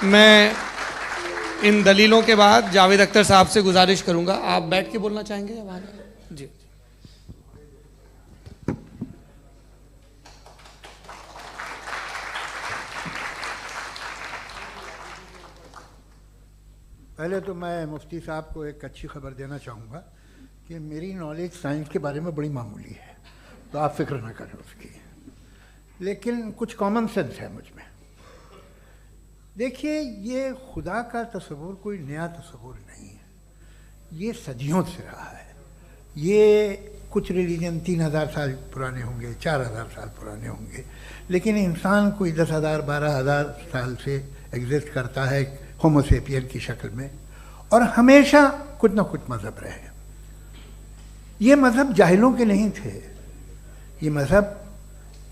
मैं इन दलीलों के बाद जावेद अख्तर साहब से गुजारिश करूंगा, आप बैठ के बोलना चाहेंगे या बाहर? जी। पहले तो मैं मुफ्ती साहब को एक अच्छी खबर देना चाहूँगा कि मेरी नॉलेज साइंस के बारे में बड़ी मामूली है, तो आप फिक्र ना करें उसकी, लेकिन कुछ कॉमन सेंस है मुझ में। देखिए, ये खुदा का तस्वुर कोई नया तस्वुर नहीं है, ये सदियों से रहा है। ये कुछ रिलीजन 3000 साल पुराने होंगे, 4000 साल पुराने होंगे, लेकिन इंसान कोई 10,000 12,000 साल से एग्जिस्ट करता है होमोसेपियन की शक्ल में, और हमेशा कुछ ना कुछ मज़हब रहे। ये मज़हब जाहिलों के नहीं थे, ये मज़हब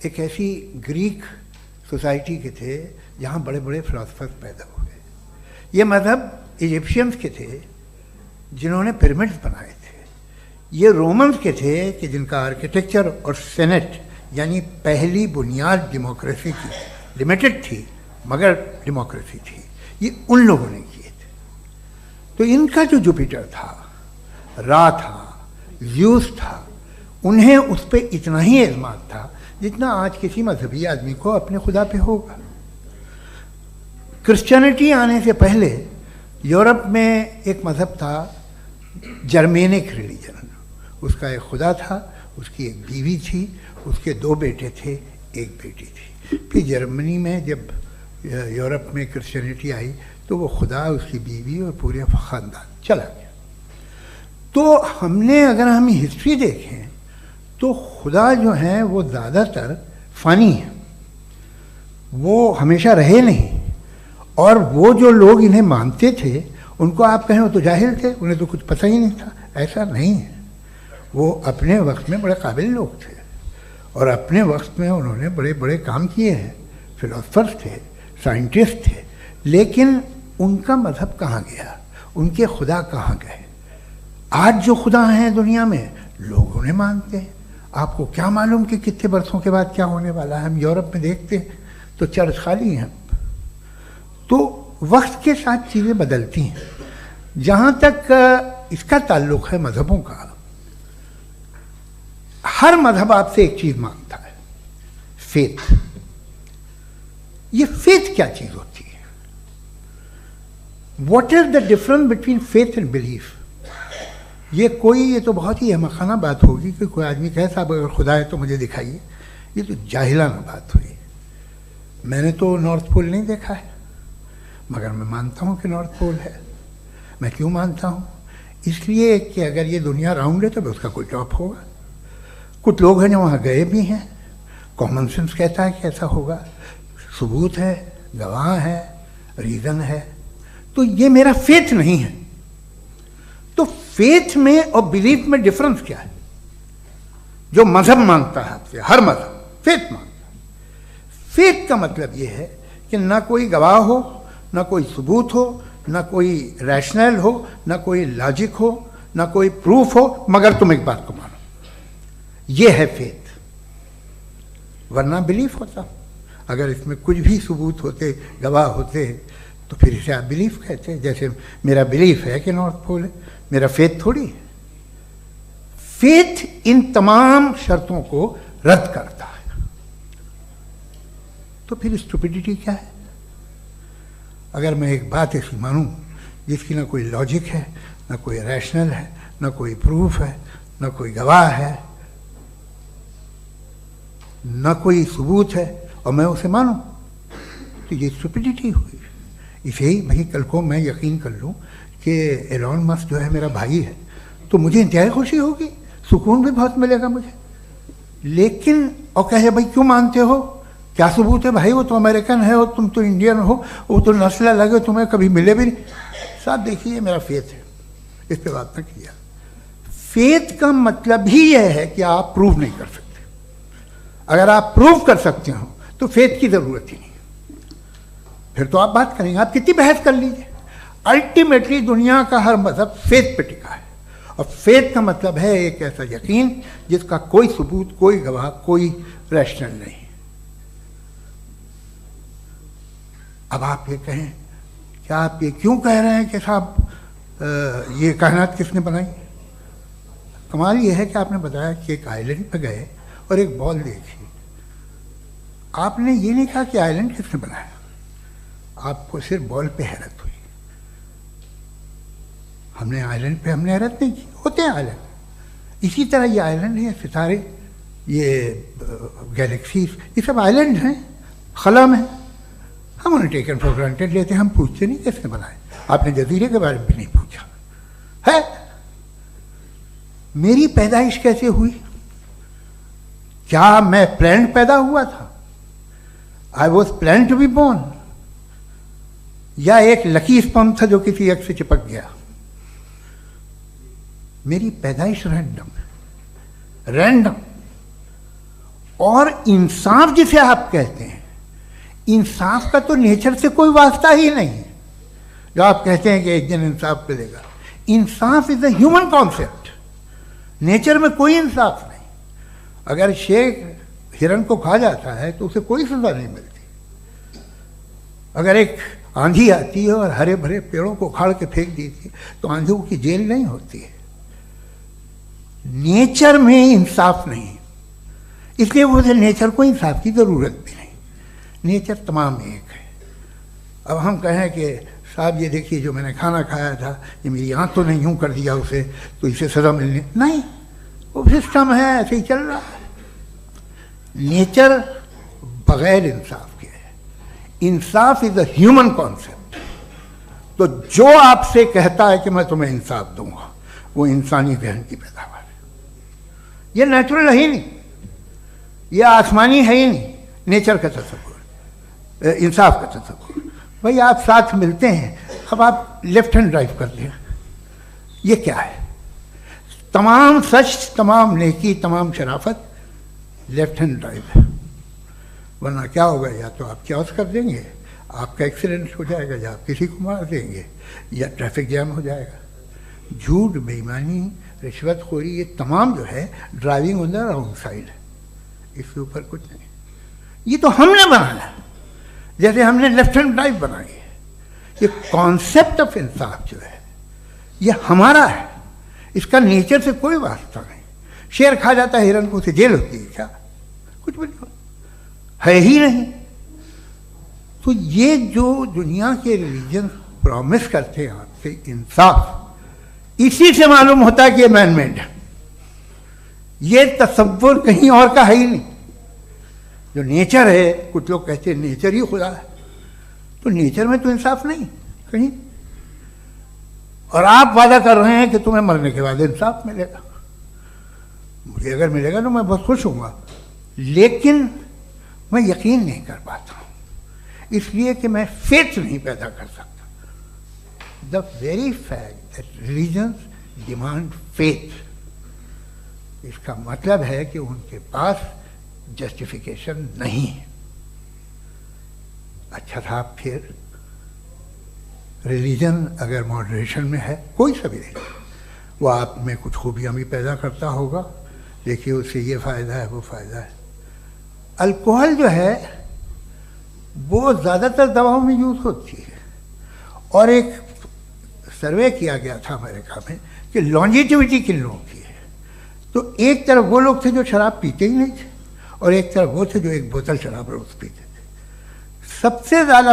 एक ऐसी ग्रीक सोसाइटी के थे जहाँ बड़े बड़े फिलोसफर्स पैदा हुए। ये मज़हब इजिप्शियंस के थे जिन्होंने पिरामिड्स बनाए थे। ये रोमन्स के थे कि जिनका आर्किटेक्चर और सेनेट यानी पहली बुनियाद डेमोक्रेसी की, लिमिटेड थी मगर डेमोक्रेसी थी, ये उन लोगों ने किए थे। तो इनका जो जुपिटर था, रा था, ज़्यूस था, उन्हें उस पर इतना ही एतमाद था जितना आज किसी मजहबी आदमी को अपने खुदा पे होगा। क्रिश्चियनिटी आने से पहले यूरोप में एक मज़हब था जर्मेनिक रिलीजन, उसका एक खुदा था, उसकी एक बीवी थी, उसके 2 बेटे थे, एक बेटी थी। फिर जर्मनी में जब यूरोप में क्रिश्चियनिटी आई तो वो खुदा, उसकी बीवी और पूरे ख़ानदान चला गया। तो हमने, अगर हम हिस्ट्री देखें तो खुदा जो हैं वो ज़्यादातर फ़नी हैं, वो हमेशा रहे नहीं। और वो जो लोग इन्हें मानते थे उनको आप कहें वो तो जाहिल थे, उन्हें तो कुछ पता ही नहीं था, ऐसा नहीं है। वो अपने वक्त में बड़े काबिल लोग थे और अपने वक्त में उन्होंने बड़े बड़े काम किए हैं, फिलोसफर्स थे, साइंटिस्ट थे, लेकिन उनका मज़हब कहाँ गया, उनके खुदा कहाँ गए? आज जो खुदा हैं दुनिया में लोग उन्हें मानते हैं। आपको क्या मालूम कि कितने बरसों के बाद क्या होने वाला है? हम यूरोप में देखते हैं तो चर्च खाली हैं। तो वक्त के साथ चीज़ें बदलती हैं। जहाँ तक इसका ताल्लुक़ है मज़हबों का, हर मज़हब आपसे एक चीज़ मांगता है, फेथ। ये फेथ क्या चीज़ होती है? What is the difference between faith and belief? ये तो बहुत ही अहमखाना बात होगी कि कोई आदमी कहे साहब अगर खुदा है तो मुझे दिखाइए। ये तो जाहिलाना बात हुई। मैंने तो नॉर्थ पोल नहीं देखा है, मगर मैं मानता हूँ कि नॉर्थ पोल है। मैं क्यों मानता हूँ? इसलिए कि अगर ये दुनिया राउंड है तो उसका कोई टॉप होगा। कुछ लोग हैं जो वहाँ गए भी हैं, कॉमन सेंस कहता है कि ऐसा होगा, सबूत है, गवाह है, रीज़न है। तो ये मेरा फेथ नहीं है। तो फेथ में और बिलीफ में डिफरेंस क्या है? जो मज़हब मांगता है आपसे, हर मज़हब फेथ मांगता है। फेथ का मतलब ये है कि ना कोई गवाह हो, ना कोई सबूत हो, ना कोई रैशनल हो, ना कोई लॉजिक हो, ना कोई प्रूफ हो, मगर तुम एक बात को मानो। ये है फेथ। वरना बिलीफ होता। अगर इसमें कुछ भी सबूत होते, गवाह होते, तो फिर इसे आप बिलीफ कहते। जैसे मेरा बिलीफ है कि नॉर्थ पोल है, मेरा फेथ थोड़ी है। फेथ इन तमाम शर्तों को रद्द करता है। तो फिर स्टुपिडिटी क्या है? अगर मैं एक बात ऐसी मानूं जिसकी ना कोई लॉजिक है, ना कोई रैशनल है, ना कोई प्रूफ है, ना कोई गवाह है, ना कोई सबूत है, और मैं उसे मानूं, तो ये स्टुपिडिटी हुई। इसे ही भाई कल को मैं यकीन कर लूँ कि एलॉन मस्क जो है मेरा भाई है, तो मुझे इंतहाई खुशी होगी, सुकून भी बहुत मिलेगा मुझे। लेकिन और कहे भाई क्यों मानते हो, क्या सबूत है? भाई वो तो अमेरिकन है और तुम तो इंडियन हो, वो तो नस्ल अलग है, तुम्हें कभी मिले भी नहीं। साहब देखिए, मेरा फेथ है, इस पर बात ना किया। फेथ का मतलब ही यह है कि आप प्रूव नहीं कर सकते। अगर आप प्रूव कर सकते हो तो फेथ की ज़रूरत ही नहीं, फिर तो आप बात करेंगे, आप कितनी बहस कर लीजिए। अल्टीमेटली दुनिया का हर मज़हब फेथ पे टिका है, और फेथ का मतलब है एक ऐसा यकीन जिसका कोई सबूत, कोई गवाह, कोई रैशनल नहीं। अब आप ये कहें क्या आप ये क्यों कह रहे हैं कि साहब ये कायनात किसने बनाई? कमाल ये है कि आपने बताया कि एक आइलैंड पे गए और एक बॉल देखी। आपने ये नहीं कहा कि आइलैंड किसने बनाया, आपको सिर्फ बॉल पे हैरत हुई। हमने आइलैंड पे हमने हैरत नहीं की, होते हैं आइलैंड। इसी तरह ये आइलैंड है, सितारे, ये गैलेक्सीज, ये सब आइलैंड हैं, खला में। हम उन्हें टेकन फॉर ग्रांटेड लेते हैं, हम पूछते नहीं किसने बनाए। आपने जजीरे के बारे में भी नहीं पूछा है। मेरी पैदाइश कैसे हुई? क्या मैं प्लान्ड पैदा हुआ था? I was plan to be born, या एक लकी स्पर्म था जो किसी एक से चिपक गया? मेरी पैदाइश रैंडम। और इंसाफ जिसे आप कहते हैं, इंसाफ का तो नेचर से कोई वास्ता ही नहीं है। जो आप कहते हैं कि एक दिन इंसाफ मिलेगा, इंसाफ is a human concept, nature में कोई इंसाफ नहीं। अगर शेर हिरन को खा जाता है तो उसे कोई सजा नहीं मिलती। अगर एक आंधी आती है और हरे भरे पेड़ों को उखाड़ के फेंक देती है तो आंधियों की जेल नहीं होती है। नेचर में इंसाफ नहीं, इसलिए मुझे नेचर को इंसाफ की जरूरत भी नहीं। नेचर तमाम एक है। अब हम कहें कि साहब ये देखिए जो मैंने खाना खाया था, ये मेरी आंख तो नहीं यूं कर दिया उसे, तो इसे सजा मिलनी नहीं, वो सिस्टम है, ऐसे ही चल रहा है। नेचर बगैर इंसाफ के है। इंसाफ इज अ ह्यूमन कॉन्सेप्ट। तो जो आपसे कहता है कि मैं तुम्हें इंसाफ दूंगा, वो इंसानी जहन की पैदावार है। ये नेचुरल है ही नहीं, ये आसमानी है ही नहीं। नेचर का तस्वुर, इंसाफ का तस्वुर। भाई आप साथ मिलते हैं, अब आप लेफ्ट हैंड ड्राइव कर लें, ये क्या है? तमाम सच, तमाम नेकी, तमाम शराफत लेफ्ट हैंड ड्राइव है। वरना क्या होगा, या तो आप क्रॉस कर देंगे, आपका एक्सीडेंट हो जाएगा, या आप किसी को मार देंगे, या ट्रैफिक जैम हो जाएगा। झूठ, बेईमानी, रिश्वतखोरी, ये तमाम जो है driving on the wrong side है। इसके ऊपर कुछ नहीं। ये तो हमने बनाया, जैसे हमने लेफ्ट हैंड ड्राइव बनाई है। ये कॉन्सेप्ट ऑफ इंसाफ जो है ये हमारा है, इसका नेचर से कोई वास्ता नहीं। शेर खा जाता है हिरन को, उसे जेल होती है क्या? कुछ भी नहीं, है ही नहीं। तो ये जो दुनिया के रिलीजन प्रॉमिस करते हैं आपसे इंसाफ, इसी से मालूम होता है कि ये मैन मेड है। ये तसव्वुर कहीं और का है ही नहीं। जो नेचर है, कुछ लोग कहते हैं नेचर ही खुदा है, तो नेचर में तो इंसाफ नहीं कहीं। और आप वादा कर रहे हैं कि तुम्हें मरने के बाद इंसाफ मिलेगा। मुझे अगर मिलेगा तो मैं बहुत खुश होऊंगा, लेकिन मैं यकीन नहीं कर पाता हूँ, इसलिए कि मैं फेथ नहीं पैदा कर सकता। The very fact that religions demand faith, इसका मतलब है कि उनके पास जस्टिफिकेशन नहीं है। अच्छा था, फिर रिलीजन अगर मॉडरेशन में है, कोई सा भी नहीं, वो आप में कुछ खूबियाँ भी पैदा करता होगा, देखिए उससे ये फ़ायदा है, वो फ़ायदा है। अल्कोहल जो है वो ज़्यादातर दवाओं में यूज़ होती है, और एक सर्वे किया गया था अमेरिका में कि लॉन्जिटिविटी किन लोगों की है। तो एक तरफ वो लोग थे जो शराब पीते ही नहीं थे, और एक तरफ वो थे जो एक बोतल शराब रोज़ पीते थे। सबसे ज़्यादा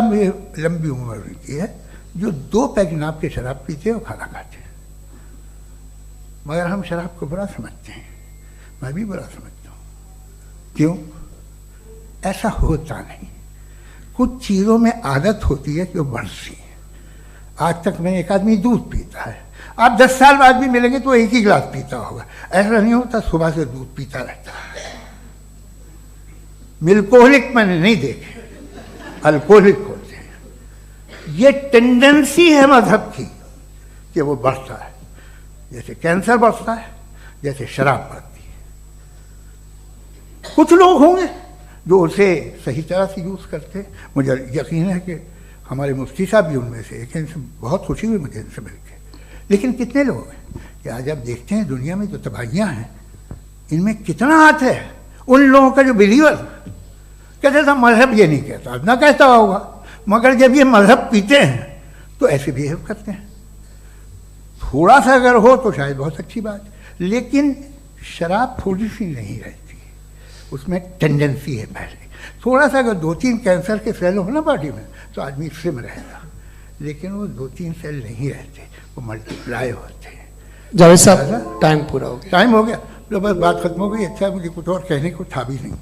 लंबी उम्र उनकी है जो 2 पैग नाप के शराब पीते हैं और खाना खाते हैं। मगर हम शराब को बुरा समझते हैं, मैं भी बुरा समझता हूँ। क्यों? ऐसा होता नहीं। कुछ चीज़ों में आदत होती है कि वो बढ़ती है। आज तक में एक आदमी दूध पीता है, आप 10 साल बाद भी मिलेंगे तो एक ही गिलास पीता होगा। ऐसा नहीं होता, सुबह से दूध पीता रहता है। मिल्कोहलिक मैंने नहीं देखे, अल्कोहलिक होते हैं। ये टेंडेंसी है मजहब की कि वो बढ़ता है, जैसे कैंसर बढ़ता है, जैसे शराब बढ़ती है। कुछ लोग होंगे जो उसे सही तरह से यूज़ करते हैं। मुझे यकीन है कि हमारे मुफ्ती साहब भी उनमें से एक, इनसे बहुत खुशी हुई मुझे इनसे मिलकर। लेकिन कितने लोग हैं कि आज आप देखते हैं दुनिया में जो तबाहियाँ हैं, इनमें कितना हाथ है उन लोगों का जो बिलीवर कहते था मजहब ये नहीं कहता, ना कहता होगा, मगर जब ये मजहब पीते हैं तो ऐसे बिहेव करते हैं। थोड़ा सा अगर हो तो शायद बहुत अच्छी बात, लेकिन शराब थोड़ी सी नहीं रहती, उसमें टेंडेंसी है पहले। थोड़ा सा अगर 2-3 कैंसर के सेल हो ना बॉडी में तो आदमी स्लिम रहेगा, लेकिन वो 2-3 सेल नहीं रहते, वो मल्टीप्लाई होते हैं। जावेद साहब टाइम पूरा हो गया। टाइम हो गया तो बस बात खत्म हो गई। अच्छा, मुझे कुछ और कहने को था भी नहीं।